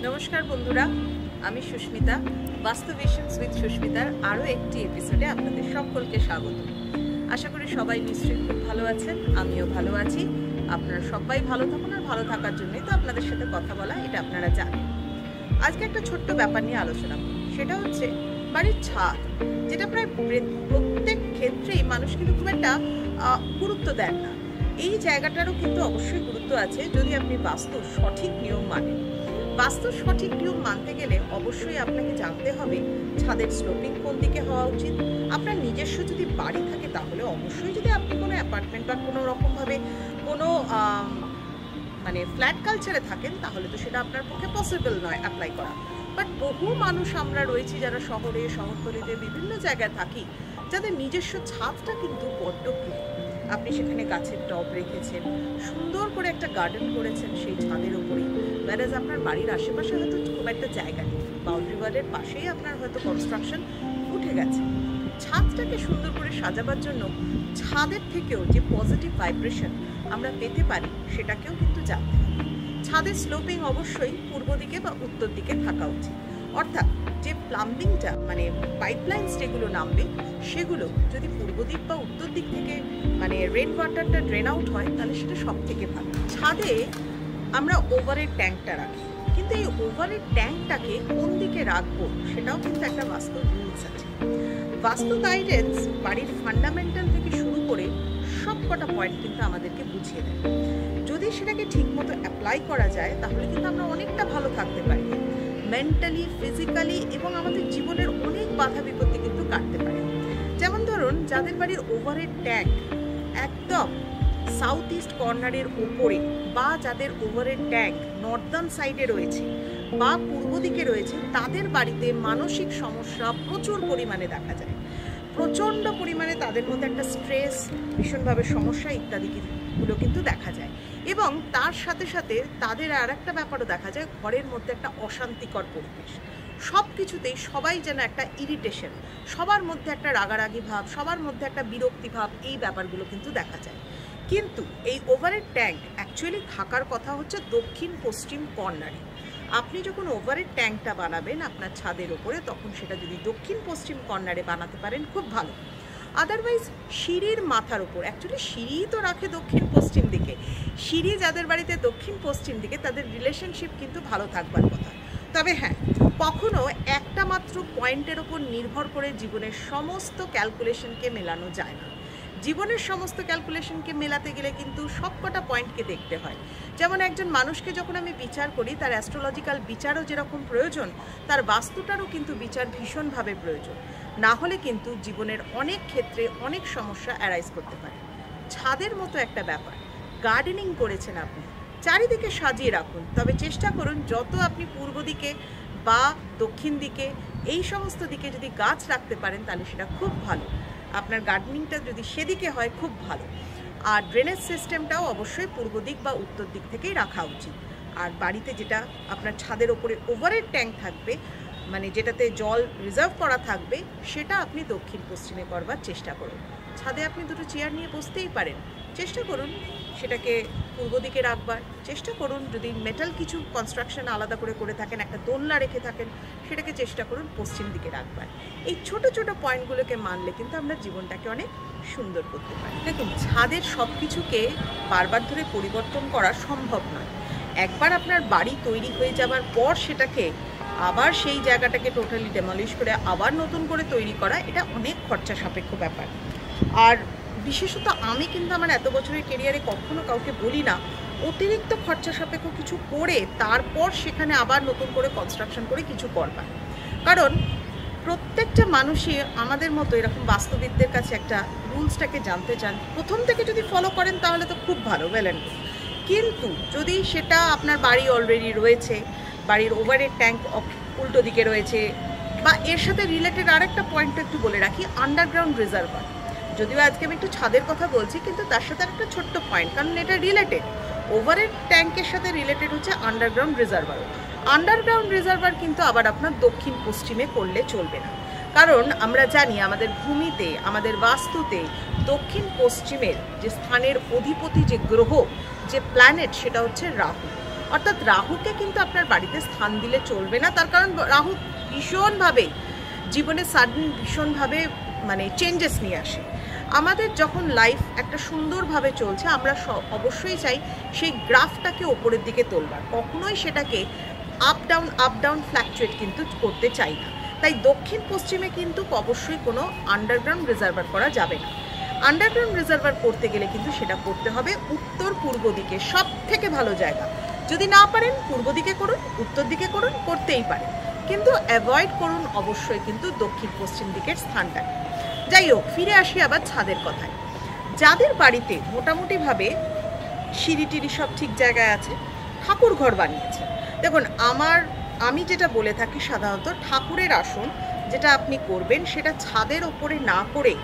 নমস্কার বন্ধুরা, আমি সুস্মিতা। বাস্তবেশনস উইথ সুস্মিতার আরও একটি এপিসোডে আপনাদের সকলকে স্বাগত। আশা করি সবাই নিশ্চয়ই খুব ভালো আছেন, আমিও ভালো আছি। আপনারা সবাই ভালো থাকুন, আর ভালো থাকার জন্যই তো আপনাদের সাথে কথা বলা, এটা আপনারা জানেন। আজকে একটা ছোট্ট ব্যাপার নিয়ে আলোচনা করি, সেটা হচ্ছে বাড়ির ছাদ, যেটা প্রায় প্রত্যেক ক্ষেত্রেই মানুষ কিন্তু খুব একটা গুরুত্ব দেন না। এই জায়গাটারও কিন্তু অবশ্যই গুরুত্ব আছে যদি আপনি বাস্তুর সঠিক নিয়ম মানেন। বাস্তুর সঠিক নিয়ম মানতে গেলে অবশ্যই আপনাকে জানতে হবে ছাদের স্লোপিং কোন দিকে হওয়া উচিত। আপনার নিজস্ব যদি বাড়ি থাকে তাহলে অবশ্যই, যদি আপনি কোনো অ্যাপার্টমেন্ট বা কোনো রকমভাবে কোনো মানে ফ্ল্যাট কালচারে থাকেন তাহলে তো সেটা আপনার পক্ষে পসিবল নয় অ্যাপ্লাই করা। বাট বহু মানুষ আমরা রয়েছি যারা শহরে, শহরতলিতে বিভিন্ন জায়গায় থাকি, যাদের নিজস্ব ছাদটা কিন্তু বড্ড প্রিয়। আপনি সেখানে গাছের টব রেখেছেন, সুন্দর করে একটা গার্ডেন করেছেন সেই ছাদের উপরেই, ব্যারাজ আপনার বাড়ির আশেপাশে হয়তো খুব একটা জায়গা নেই, বাউন্ডারি ওয়ালের পাশেই আপনার হয়তো কনস্ট্রাকশন উঠে গেছে। ছাদটাকে সুন্দর করে সাজাবার জন্য ছাদের থেকেও যে পজিটিভ ভাইব্রেশন আমরা পেতে পারি সেটাকেও কিন্তু জানতে হবে। ছাদের স্লোপিং অবশ্যই পূর্ব দিকে বা উত্তর দিকে থাকা উচিত। অর্থাৎ যে প্লাম্বিংটা মানে পাইপলাইন্স যেগুলো নামবে সেগুলো যদি পূর্ব দিক বা উত্তর দিক থেকে মানে রেন ওয়াটারটা ড্রেন আউট হয় তাহলে সেটা সব থেকে ভালো। ছাদে আমরা ওভারের ট্যাঙ্কটা রাখি, কিন্তু এই ওভারের ট্যাঙ্কটাকে কোন দিকে রাখবো সেটাও কিন্তু একটা বাস্তু রুলস আছে। বাস্তু গাইডেন্স বাড়ির ফান্ডামেন্টাল থেকে শুরু করে সব কটা পয়েন্ট কিন্তু আমাদেরকে বুঝিয়ে দেয়। যদি সেটাকে ঠিক মতো অ্যাপ্লাই করা যায় তাহলে কিন্তু আমরা অনেকটা ভালো থাকতে পারি, মেন্টালি, ফিজিক্যালি, এবং আমাদের জীবনের অনেক বাধা বিপত্তি কিন্তু কাটতে পারে। যেমন ধরুন, যাদের বাড়ির ওভারের ট্যাঙ্ক একদম সাউথ ইস্ট কর্নারের ওপরে, বা যাদের ওভারের ট্যাঙ্ক নর্দার্ন সাইডে রয়েছে বা পূর্ব দিকে রয়েছে, তাদের বাড়িতে মানসিক সমস্যা প্রচুর পরিমাণে দেখা যায়। প্রচণ্ড পরিমাণে তাদের মধ্যে একটা স্ট্রেস, ভীষণভাবে সমস্যা ইত্যাদিগুলো কিন্তু দেখা যায়। এবং তার সাথে সাথে তাদের আর একটা ব্যাপারও দেখা যায়, ঘরের মধ্যে একটা অশান্তিকর পরিবেশ। সব কিছুতেই সবাই যেন একটা ইরিটেশন, সবার মধ্যে একটা রাগারাগি ভাব, সবার মধ্যে একটা বিরক্তি ভাব, এই ব্যাপারগুলো কিন্তু দেখা যায়। কিন্তু এই ওভারের ট্যাঙ্ক অ্যাকচুয়ালি থাকার কথা হচ্ছে দক্ষিণ পশ্চিম কর্নারে। আপনি যখন ওভারের ট্যাঙ্কটা বানাবেন আপনার ছাদের ওপরে, তখন সেটা যদি দক্ষিণ পশ্চিম কর্নারে বানাতে পারেন খুব ভালো। আদারওয়াইজ সিঁড়ির মাথার উপর, অ্যাকচুয়ালি সিঁড়ি তো রাখে দক্ষিণ পশ্চিম দিকে, সিঁড়ি যাদের বাড়িতে দক্ষিণ পশ্চিম দিকে তাদের রিলেশনশিপ কিন্তু ভালো থাকবার কথা। তবে হ্যাঁ, কখনো একটা মাত্র পয়েন্টের ওপর নির্ভর করে জীবনের সমস্ত ক্যালকুলেশনকে মেলানো যায় না। জীবনের সমস্ত ক্যালকুলেশনকে মেলাতে গেলে কিন্তু সবকটা পয়েন্টকে দেখতে হয়। যেমন একজন মানুষকে যখন আমি বিচার করি, তার অ্যাস্ট্রোলজিক্যাল বিচারও যেরকম প্রয়োজন, তার বাস্তুটারও কিন্তু বিচার ভীষণভাবে প্রয়োজন। না হলে কিন্তু জীবনের অনেক ক্ষেত্রে অনেক সমস্যা অ্যারাইজ করতে পারে। ছাদের মতো একটা ব্যাপার, গার্ডেনিং করেছেন আপনি, চারিদিকে সাজিয়ে রাখুন, তবে চেষ্টা করুন যত আপনি পূর্ব দিকে বা দক্ষিণ দিকে এই সমস্ত দিকে যদি গাছ রাখতে পারেন তাহলে সেটা খুব ভালো। আপনার গার্ডেনিংটা যদি সেদিকে হয় খুব ভালো। আর ড্রেনেজ সিস্টেমটাও অবশ্যই পূর্ব দিক বা উত্তর দিক থেকেই রাখা উচিত। আর বাড়িতে যেটা আপনার ছাদের ওপরে ওভারের ট্যাঙ্ক থাকবে, মানে যেটাতে জল রিজার্ভ করা থাকবে, সেটা আপনি দক্ষিণ পশ্চিমে করবার চেষ্টা করুন। ছাদে আপনি দুটো চেয়ার নিয়ে বসতেই পারেন, চেষ্টা করুন সেটাকে পূর্ব দিকে রাখবার চেষ্টা করুন। যদি মেটাল কিছু কনস্ট্রাকশন আলাদা করে থাকেন, একটা দোলনা রেখে থাকেন, সেটাকে চেষ্টা করুন পশ্চিম দিকে রাখবার। এই ছোট ছোট পয়েন্টগুলোকে মানলে কিন্তু আমরা জীবনটাকে অনেক সুন্দর করতে পারি। দেখুন, ছাদের সব কিছুকে বারবার ধরে পরিবর্তন করা সম্ভব নয়। একবার আপনার বাড়ি তৈরি হয়ে যাবার পর সেটাকে আবার সেই জায়গাটাকে টোটালি ডেমলিশ করে আবার নতুন করে তৈরি করা, এটা অনেক খরচা সাপেক্ষ ব্যাপার। আর বিশেষত আমি কিন্তু আমার এত বছরের কেরিয়ারে কখনো কাউকে বলি না অতিরিক্ত খরচা সাপেক্ষ কিছু করে তারপর সেখানে আবার নতুন করে কনস্ট্রাকশন করে কিছু করবার। কারণ প্রত্যেকটা মানুষই আমাদের মতো এরকম বাস্তুবিদদের কাছে একটা রুলসটাকে জানতে চান। প্রথম থেকে যদি ফলো করেন তাহলে তো খুব ভালো, ওয়েল অ্যান্ড গুড। কিন্তু যদি সেটা আপনার বাড়ি অলরেডি রয়েছে, বাড়ির ওভারের ট্যাঙ্ক উল্টো দিকে রয়েছে, বা এর সাথে রিলেটেড আরেকটা পয়েন্ট একটু বলে রাখি, আন্ডারগ্রাউন্ড রিজার্ভার। যদিও আজকে আমি একটু ছাদের কথা বলছি, কিন্তু তার সাথে একটা ছোট্ট পয়েন্ট, কারণ এটা রিলেটেড, ওভারের ট্যাঙ্কের সাথে রিলেটেড হচ্ছে আন্ডারগ্রাউন্ড রিজার্ভার। আন্ডারগ্রাউন্ড রিজার্ভার কিন্তু আবার আপনার দক্ষিণ পশ্চিমে করলে চলবে না, কারণ আমরা জানি আমাদের ভূমিতে, আমাদের বাস্তুতে দক্ষিণ পশ্চিমের যে স্থানের অধিপতি, যে গ্রহ, যে প্ল্যানেট, সেটা হচ্ছে রাহু। অর্থাৎ রাহুকে কিন্তু আপনার বাড়িতে স্থান দিলে চলবে না, তার কারণ রাহু ভীষণভাবে জীবনে সাডেন ভীষণভাবে মানে চেঞ্জেস নিয়ে আসে। আমাদের যখন লাইফ একটা সুন্দরভাবে চলছে আমরা অবশ্যই চাই সেই গ্রাফটাকে ওপরের দিকে তোলবার, কখনোই সেটাকে আপ ডাউন ফ্ল্যাকচুয়েট কিন্তু করতে চাই না। তাই দক্ষিণ পশ্চিমে কিন্তু অবশ্যই কোনো আন্ডারগ্রাউন্ড রিজার্ভার করা যাবে না। আন্ডারগ্রাউন্ড রিজার্ভার করতে গেলে কিন্তু সেটা করতে হবে উত্তর পূর্ব দিকে, সব থেকে ভালো জায়গা। যদি না পারেন পূর্ব দিকে করুন, উত্তর দিকে করুন, করতেই পারেন, কিন্তু অ্যাভয়েড করুন অবশ্যই কিন্তু দক্ষিণ পশ্চিম দিকের স্থানটা। যাই হোক, ফিরে আসি আবার ছাদের কথায়। যাদের বাড়িতে মোটামুটিভাবে সিঁড়ি টিড়ি সব ঠিক জায়গায় আছে, ঠাকুর ঘর বানিয়েছে, দেখুন আমি যেটা বলে থাকি সাধারণত ঠাকুরের আসন যেটা আপনি করবেন সেটা ছাদের ওপরে না করে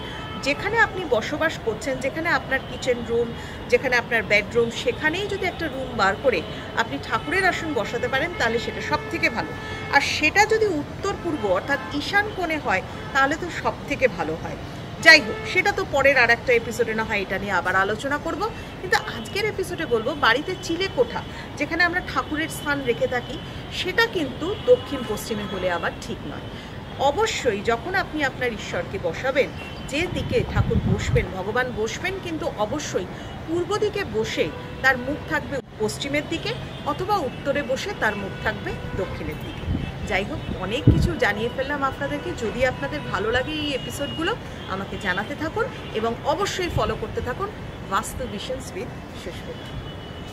যেখানে আপনি বসবাস করছেন, যেখানে আপনার কিচেন রুম, যেখানে আপনার বেডরুম, সেখানেই যদি একটা রুম বার করে আপনি ঠাকুরের আসন বসাতে পারেন তাহলে সেটা সব থেকে ভালো। আর সেটা যদি উত্তর পূর্ব অর্থাৎ ঈশান কোণে হয় তাহলে তো সব থেকে ভালো হয়। যাই হোক, সেটা তো পরের আর একটা এপিসোডে না হয় এটা নিয়ে আবার আলোচনা করব, কিন্তু আজকের এপিসোডে বলবো বাড়িতে চিলে কোঠা যেখানে আমরা ঠাকুরের স্থান রেখে থাকি সেটা কিন্তু দক্ষিণ পশ্চিমে হলে আবার ঠিক নয়। অবশ্যই যখন আপনি আপনার ঈশ্বরকে বসাবেন, যে দিকে ঠাকুর বসবেন, ভগবান বসবেন, কিন্তু অবশ্যই পূর্ব দিকে বসে তার মুখ থাকবে পশ্চিমের দিকে, অথবা উত্তরে বসে তার মুখ থাকবে দক্ষিণের দিকে। যাই হোক, অনেক কিছু জানিয়ে ফেললাম আপনাদেরকে। যদি আপনাদের ভালো লাগে এই এপিসোডগুলো আমাকে জানাতে থাকুন এবং অবশ্যই ফলো করতে থাকুন বাস্তু ভিশনস উইথ সুস্মিতা।